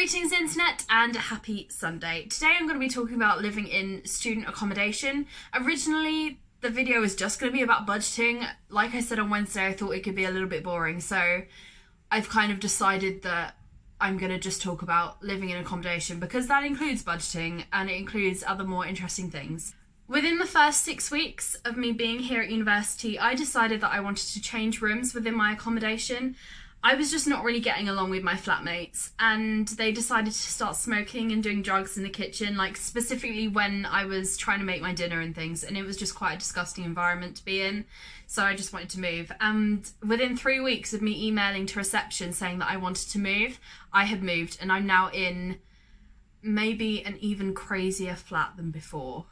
Greetings internet and happy Sunday. Today I'm going to be talking about living in student accommodation. Originally the video was just going to be about budgeting. Like I said on Wednesday, I thought it could be a little bit boring, so I've kind of decided that I'm going to just talk about living in accommodation because that includes budgeting and it includes other more interesting things. Within the first 6 weeks of me being here at university, I decided that I wanted to change rooms within my accommodation. I was just not really getting along with my flatmates and they decided to start smoking and doing drugs in the kitchen, like specifically when I was trying to make my dinner and things, and it was just quite a disgusting environment to be in, so I just wanted to move. And within 3 weeks of me emailing to reception saying that I wanted to move, I had moved and I'm now in maybe an even crazier flat than before.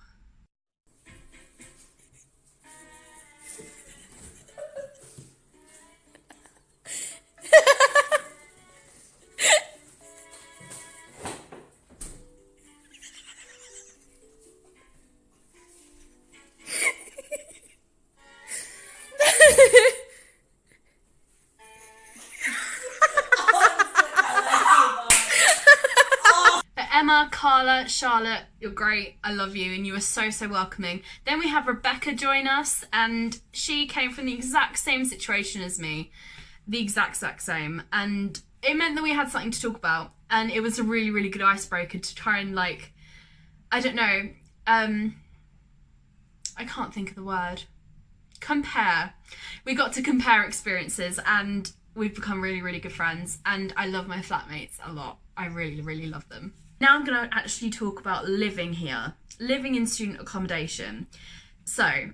Emma, Carla, Charlotte, you're great, I love you, and you are so welcoming. Then we have Rebecca join us, and she came from the exact same situation as me. The exact same. And it meant that we had something to talk about, and it was a really good icebreaker to try and, like, I don't know, I can't think of the word. Compare. We got to compare experiences, and we've become really good friends, and I love my flatmates a lot. I really love them. Now I'm going to actually talk about living here, living in student accommodation. So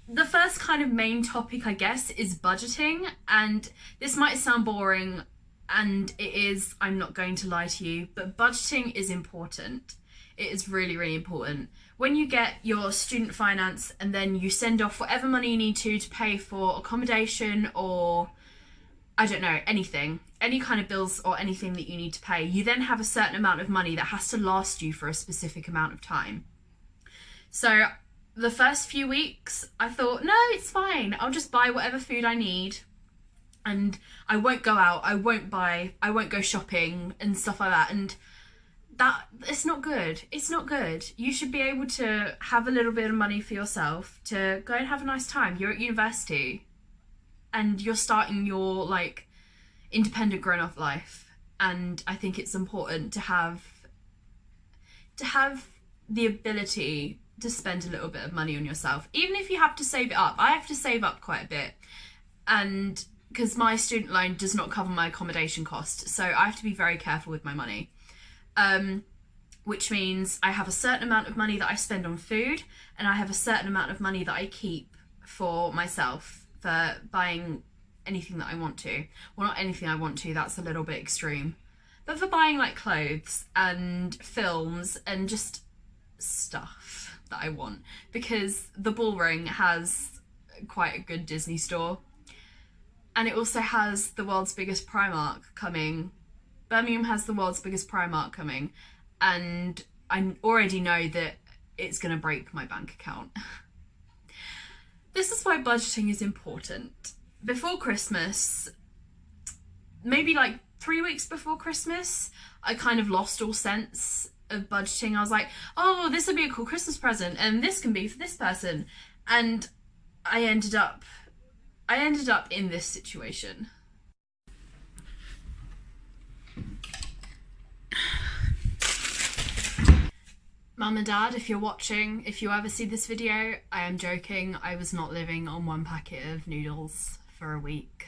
the first kind of main topic, I guess, is budgeting, and this might sound boring, and it is, I'm not going to lie to you, but budgeting is important. It is really important. When you get your student finance and then you send off whatever money you need to pay for accommodation or, I don't know, anything, any kind of bills or anything that you need to pay, you then have a certain amount of money that has to last you for a specific amount of time. So the first few weeks I thought, no, it's fine, I'll just buy whatever food I need and I won't go out, I won't go shopping and stuff like that, and that, it's not good. It's not good. You should be able to have a little bit of money for yourself to go and have a nice time. You're at university and you're starting your, like, independent grown-up life, and I think it's important to have the ability to spend a little bit of money on yourself, even if you have to save it up. I have to save up quite a bit, and because my student loan does not cover my accommodation cost, so I have to be very careful with my money, which means I have a certain amount of money that I spend on food, and I have a certain amount of money that I keep for myself for buying anything that I want to. Well, not anything I want to, that's a little bit extreme, but for buying like clothes and films and just stuff that I want, because the Bullring has quite a good Disney store, and it also has the world's biggest Primark coming. Birmingham has the world's biggest Primark coming, and I already know that it's gonna break my bank account. This is why budgeting is important. Before Christmas, maybe like 3 weeks before Christmas, I kind of lost all sense of budgeting. I was like, oh, this would be a cool Christmas present and this can be for this person. And I ended up in this situation. Mum and Dad, if you're watching, if you ever see this video, I am joking. I was not living on one packet of noodles for a week.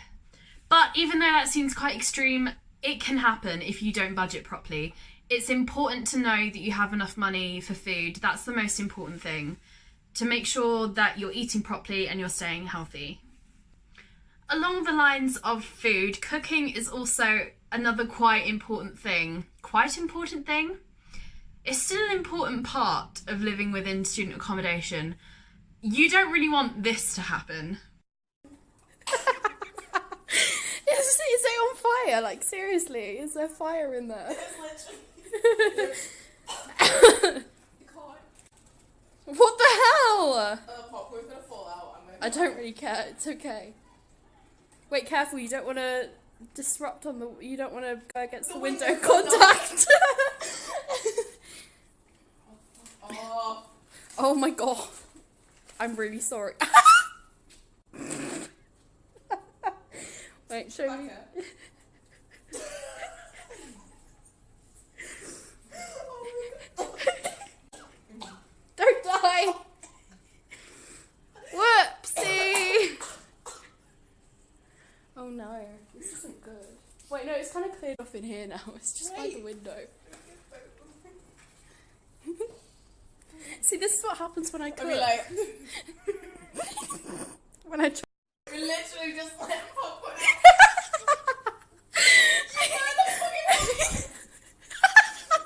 But even though that seems quite extreme, it can happen if you don't budget properly. It's important to know that you have enough money for food. That's the most important thing, to make sure that you're eating properly and you're staying healthy. Along the lines of food, cooking is also another quite important thing. It's still an important part of living within student accommodation. You don't really want this to happen. Is it on fire? Like, seriously, is there fire in there? What the hell? Popcorn's gonna fall out. I don't really care, it's okay. Wait, careful, you don't want to disrupt on the, you don't want to go against the window contact. I'm really sorry. Wait, show me. Don't die. Whoopsie. Oh no, this isn't good. Wait, no, it's kind of cleared off in here now. It's just by the window. See, this is what happens when I cook. Like, when I try. we literally just like pop it.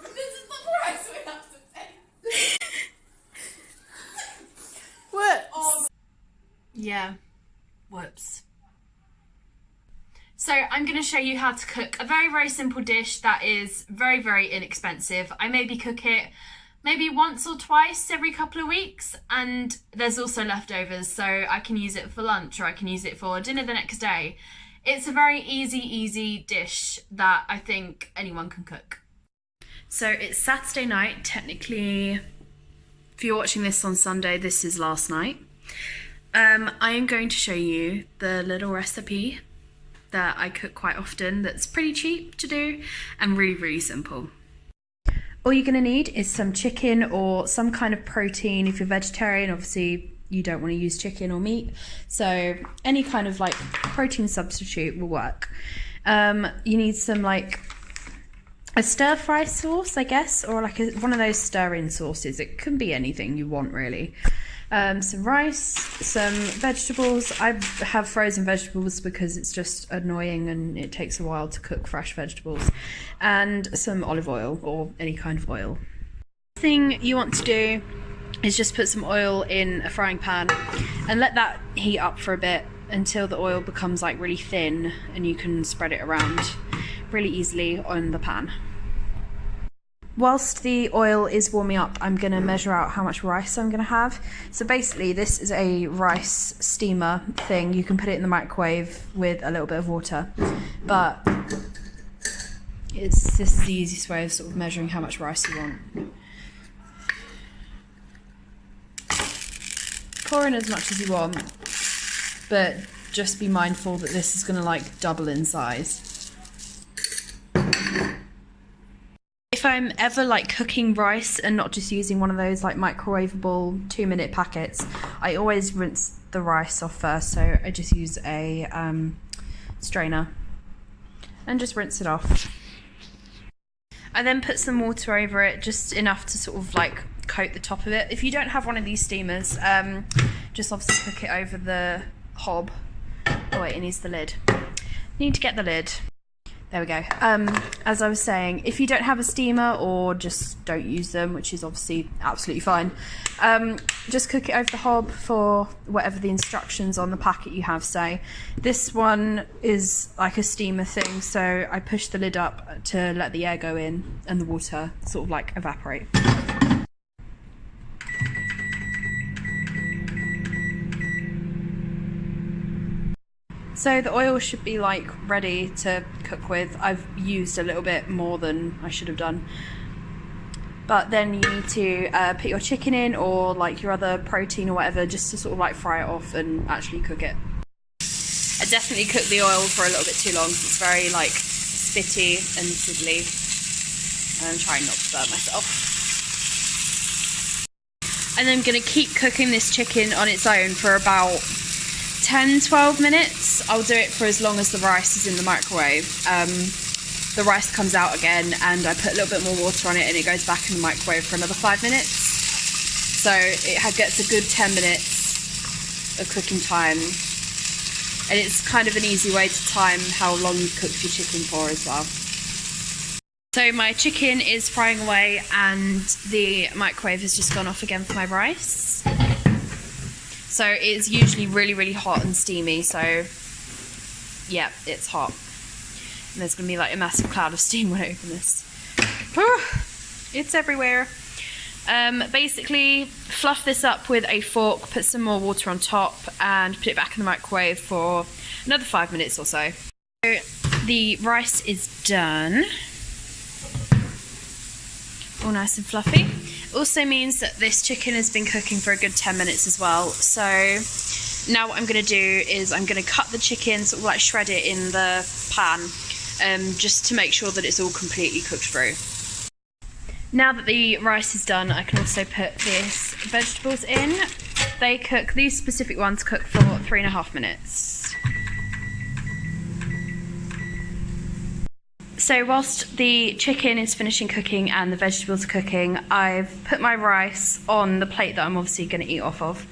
This is the price we have to pay. What? Oh, Yeah. Whoops. So I'm going to show you how to cook a very, very simple dish that is very, very inexpensive. I maybe cook it maybe once or twice every couple of weeks, and there's also leftovers, so I can use it for lunch or I can use it for dinner the next day. It's a very easy dish that I think anyone can cook. So it's Saturday night. Technically, if you're watching this on Sunday, this is last night. I am going to show you the little recipe that I cook quite often that's pretty cheap to do and really, really simple. All you're going to need is some chicken or some kind of protein. If you're vegetarian, obviously you don't want to use chicken or meat, so any kind of like protein substitute will work. You need some like a stir fry sauce, I guess, or like one of those stir-in sauces. It can be anything you want really. Some rice, some vegetables. I have frozen vegetables because it's just annoying and it takes a while to cook fresh vegetables, and some olive oil or any kind of oil. The thing you want to do is just put some oil in a frying pan and let that heat up for a bit until the oil becomes like really thin and you can spread it around really easily on the pan. Whilst the oil is warming up, I'm going to measure out how much rice I'm going to have. So basically this is a rice steamer thing. You can put it in the microwave with a little bit of water, but this is the easiest way of sort of measuring how much rice you want. Pour in as much as you want, but just be mindful that this is going to like double in size. If I'm ever like cooking rice and not just using one of those like microwavable 2-minute packets, I always rinse the rice off first. So I just use a strainer and just rinse it off. I then put some water over it, just enough to sort of like coat the top of it. If you don't have one of these steamers, just obviously cook it over the hob. Oh wait, it needs the lid. Need to get the lid. There we go. As I was saying, if you don't have a steamer or just don't use them, which is obviously absolutely fine, just cook it over the hob for whatever the instructions on the packet you have say. This one is like a steamer thing, so I push the lid up to let the air go in and the water sort of like evaporate. So the oil should be like ready to cook with. I've used a little bit more than I should have done. But then you need to put your chicken in or like your other protein or whatever, just to sort of like fry it off and actually cook it. I definitely cooked the oil for a little bit too long. It's very like spitty and sizzly. And I'm trying not to burn myself. And I'm going to keep cooking this chicken on its own for about 10-12 minutes. I'll do it for as long as the rice is in the microwave. The rice comes out again and I put a little bit more water on it and it goes back in the microwave for another 5 minutes. So it gets a good 10 minutes of cooking time. And it's kind of an easy way to time how long you've cooked your chicken for as well. So my chicken is frying away and the microwave has just gone off again for my rice. So it's usually really, really hot and steamy, so yeah, it's hot. And there's going to be like a massive cloud of steam when I open this. It's everywhere. Basically, fluff this up with a fork, put some more water on top, and put it back in the microwave for another 5 minutes or so. So the rice is done. all nice and fluffy. Also means that this chicken has been cooking for a good 10 minutes as well. So now what I'm going to do is I'm going to cut the chicken, sort of like shred it in the pan, just to make sure that it's all completely cooked through. Now that the rice is done, I can also put these vegetables in. These specific ones cook for 3.5 minutes. So whilst the chicken is finishing cooking and the vegetables are cooking, I've put my rice on the plate that I'm obviously going to eat off of.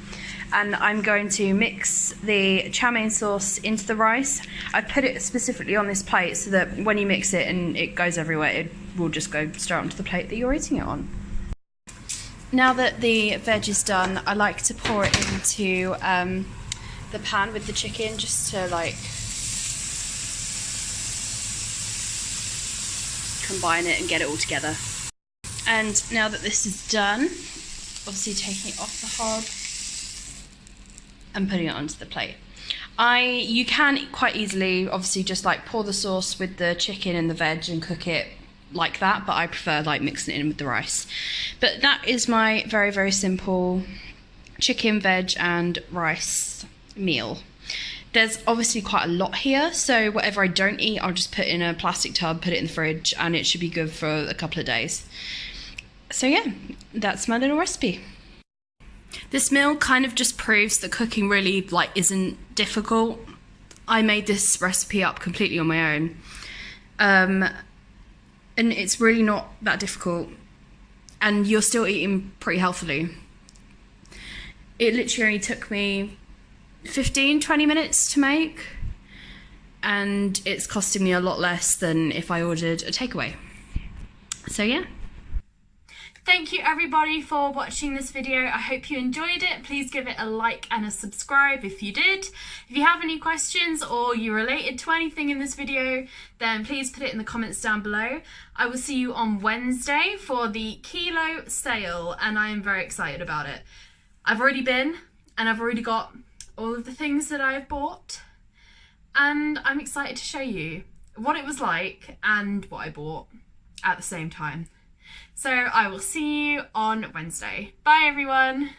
And I'm going to mix the chow mein sauce into the rice. I've put it specifically on this plate so that when you mix it and it goes everywhere, it will just go straight onto the plate that you're eating it on. Now that the veg is done, I like to pour it into the pan with the chicken just to like combine it and get it all together. And now that this is done, obviously taking it off the hob and putting it onto the plate. You can quite easily obviously just like pour the sauce with the chicken and the veg and cook it like that, but I prefer like mixing it in with the rice. But that is my very, very simple chicken, veg and rice meal. There's obviously quite a lot here, so whatever I don't eat, I'll just put in a plastic tub, put it in the fridge, and it should be good for a couple of days. So yeah, that's my little recipe. This meal kind of just proves that cooking really like isn't difficult. I made this recipe up completely on my own. And it's really not that difficult. And you're still eating pretty healthily. It literally only took me 15-20 minutes to make. And it's costing me a lot less than if I ordered a takeaway. So yeah. Thank you everybody for watching this video. I hope you enjoyed it. Please give it a like and a subscribe if you did. If you have any questions or you related to anything in this video, then please put it in the comments down below. I will see you on Wednesday for the kilo sale and I am very excited about it. I've already been and I've already got all of the things that I've bought and I'm excited to show you what it was like and what I bought at the same time. So I will see you on Wednesday. Bye everyone.